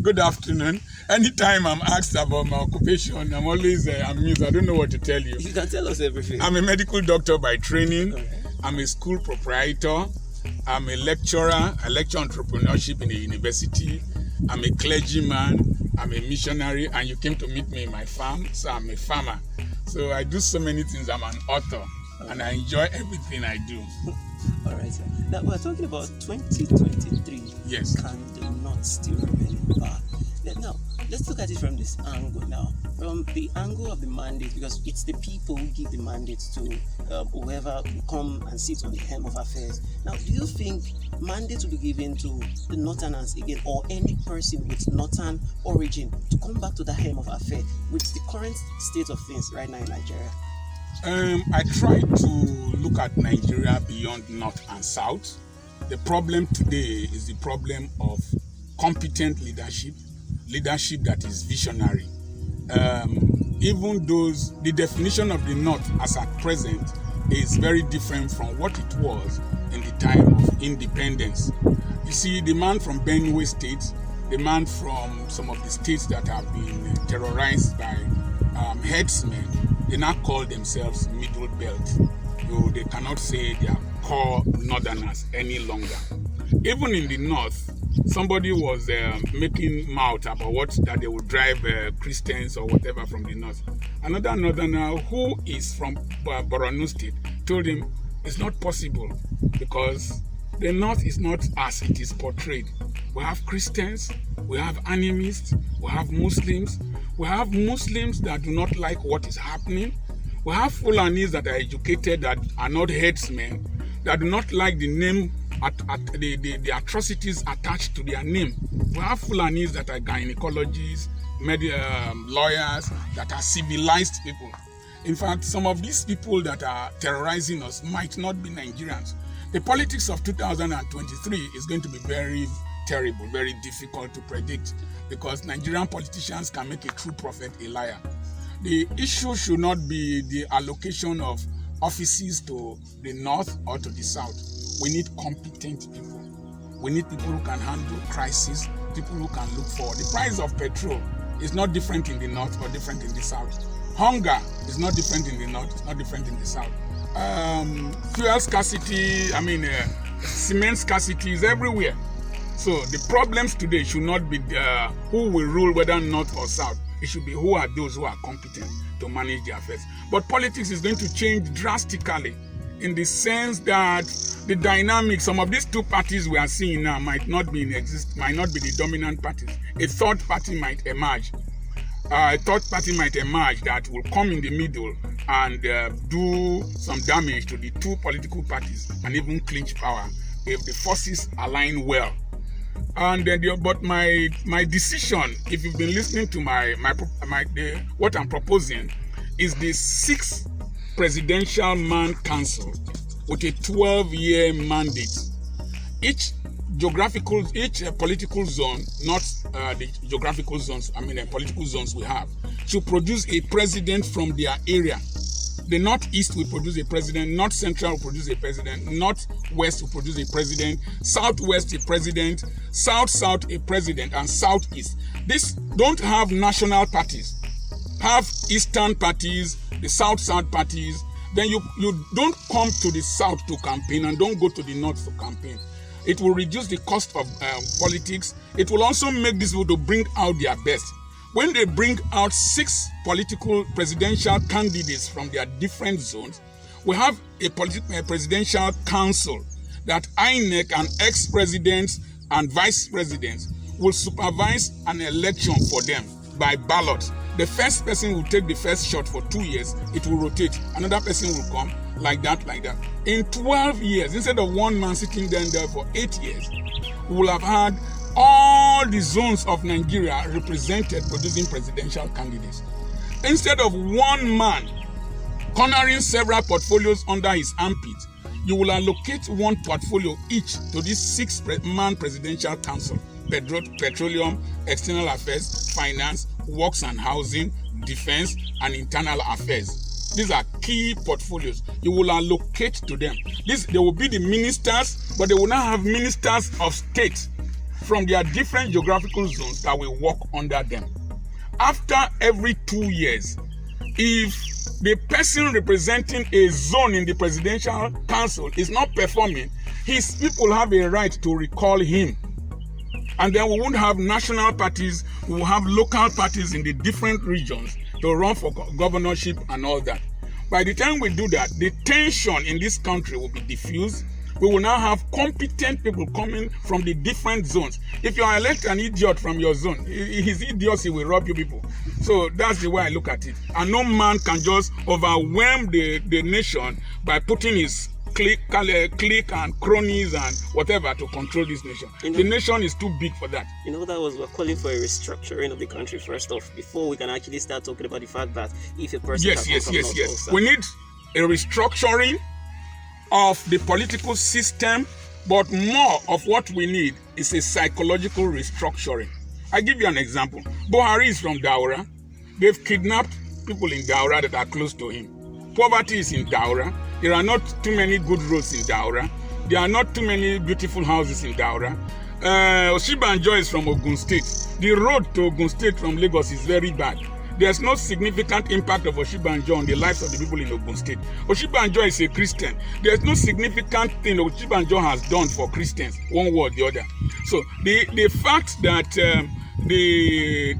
Good afternoon. Anytime I'm asked about my occupation, I'm always amused. I don't know what to tell you. You can tell us everything. I'm a medical doctor by training. I'm a school proprietor. I'm a lecturer. I lecture entrepreneurship in a university. I'm a clergyman. I'm a missionary. And you came to meet me in my farm, so I'm a farmer. So I do so many things. I'm an author. And I enjoy everything I do. All right, sir. Now we're talking about 2023. Yes. Can the North still remain in power? Now, let's look at it from this angle now. From the angle of the mandate, because it's the people who give the mandate to whoever will come and sit on the helm of affairs. Now, do you think mandate will be given to the Northerners again, or any person with Northern origin to come back to the helm of affairs with the current state of things right now in Nigeria? I try to look at Nigeria beyond North and South. The problem today is the problem of competent leadership that is visionary. Even those, the definition of the North as at present is very different from what it was in the time of independence. You see, the man from Benue State, the man from some of the states that have been terrorized by headsmen, they now call themselves Middle Belt. They cannot say they are called Northerners any longer. Even in the North, somebody was making mouth about that they would drive Christians or whatever from the North. Another Northerner who is from Borno State told him it's not possible because the North is not as it is portrayed. We have Christians, we have animists, we have Muslims. We have Muslims that do not like what is happening. We have Fulanis that are educated, that are not headsmen, that do not like the name, the atrocities attached to their name. We have Fulanis that are gynecologists, lawyers, that are civilized people. In fact, some of these people that are terrorizing us might not be Nigerians. The politics of 2023 is going to be very terrible, very difficult to predict, because Nigerian politicians can make a true prophet a liar. The issue should not be the allocation of offices to the North or to the South. We need competent people. We need people who can handle crisis, people who can look forward. The price of petrol is not different in the North or different in the South. Hunger is not different in the North, it's not different in the South. Fuel scarcity, cement scarcity is everywhere. So the problems today should not be who will rule, whether North or South. It should be who are those who are competent to manage their affairs. But politics is going to change drastically in the sense that the dynamics, some of these two parties we are seeing now might not be the dominant parties. A third party might emerge. A third party might emerge that will come in the middle and do some damage to the two political parties and even clinch power if the forces align well. And then, but my decision, if you've been listening to what I'm proposing, is the 6th presidential man council with a 12-year mandate. Each political zone, not the geographical zones, political zones we have, should produce a president from their area. The Northeast will produce a president, North Central will produce a president, Northwest will produce a president, Southwest a president, South a president, and Southeast. This don't have national parties. Have Eastern parties, the South parties. Then you don't come to the South to campaign and don't go to the North to campaign. It will reduce the cost of politics. It will also make these people to bring out their best. When they bring out 6 political presidential candidates from their different zones, we have a presidential council that INEC and ex-presidents and vice presidents will supervise an election for them by ballot. The first person will take the first shot for 2 years. It will rotate. Another person will come like that. In 12 years, instead of one man sitting there for 8 years, we will have had all the zones of Nigeria represented producing presidential candidates. Instead of one man cornering several portfolios under his armpit, you will allocate one portfolio each to this 6-man presidential council: petroleum, external affairs, finance, works and housing, defense, and internal affairs. These are key portfolios. You will allocate to them. They will be the ministers, but they will now have ministers of state. from their different geographical zones that will work under them. After every 2 years, if the person representing a zone in the presidential council is not performing, his people have a right to recall him. And then we won't have national parties, we will have local parties in the different regions to run for governorship and all that. By the time we do that, the tension in this country will be diffused. We will now have competent people coming from the different zones. If you elect an idiot from your zone, his idiocy will rob you people. So that's the way I look at it. And no man can just overwhelm the nation by putting his clique and cronies and whatever to control this nation. The nation is too big for that. That was, we're calling for a restructuring of the country first off, before we can actually start talking about the fact that if a person yes. We need a restructuring of the political system, but more of what we need is a psychological restructuring. I give you an example. Buhari is from Daura. They've kidnapped people in Daura that are close to him. Poverty is in Daura. There are not too many good roads in Daura. There are not too many beautiful houses in Daura. Oshibanjo is from Ogun State. The road to Ogun State from Lagos is very bad. There's no significant impact of Oshibanjo on the lives of the people in Ogun State. Oshibanjo is a Christian. There's no significant thing Oshibanjo has done for Christians, one way or the other. So the fact that we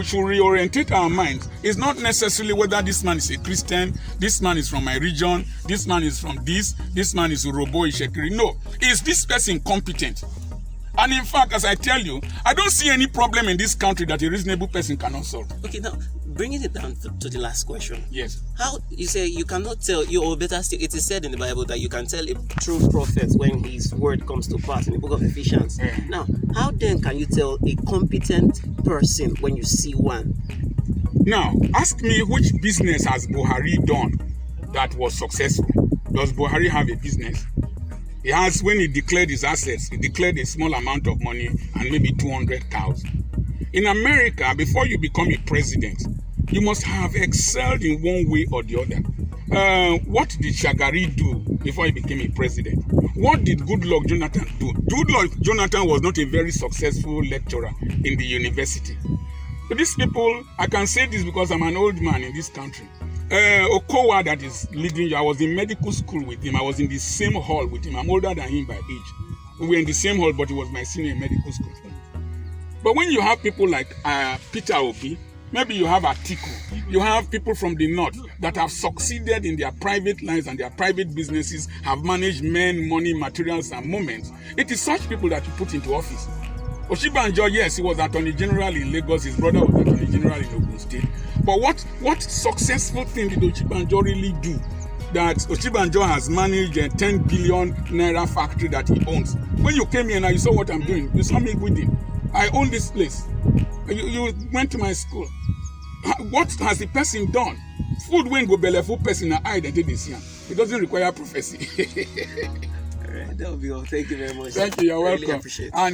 should reorientate our minds is not necessarily whether this man is a Christian, this man is from my region, this man is from this man is Urobo Ishekiri. No, is this person competent? And in fact, as I tell you, I don't see any problem in this country that a reasonable person cannot solve. Okay, now bringing it down to the last question. Yes. How you say you cannot tell, or better still, it is said in the Bible that you can tell a true prophet when his word comes to pass in the book of Ephesians. Now, how then can you tell a competent person when you see one? Now, ask me, which business has Buhari done that was successful? Does Buhari have a business? He has, when he declared his assets, he declared a small amount of money and maybe 200 cows. In America, before you become a president, you must have excelled in one way or the other. What did Shagari do before he became a president? What did Goodluck Jonathan do? Goodluck Jonathan was not a very successful lecturer in the university. But these people, I can say this because I'm an old man in this country. Okowa, that is leading you, I was in medical school with him. I was in the same hall with him. I'm older than him by age. We were in the same hall, but he was my senior in medical school. But when you have people like Peter Obi, maybe you have Atiku, you have people from the north that have succeeded in their private lives and their private businesses, have managed men, money, materials, and moments. It is such people that you put into office. Oshibanjo, yes, he was Attorney General in Lagos. His brother was Attorney General in Ogun State. But what successful thing did Oshibanjo really do that Oshibanjo has managed a 10 billion naira factory that he owns? When you came here now, you saw what I'm doing. You saw me with him. I own this place. You went to my school. What has the person done? Food when go belleful person I did this year. It doesn't require prophecy. All right, that will be all. Thank you very much. Thank you. You're welcome. Really appreciate it. And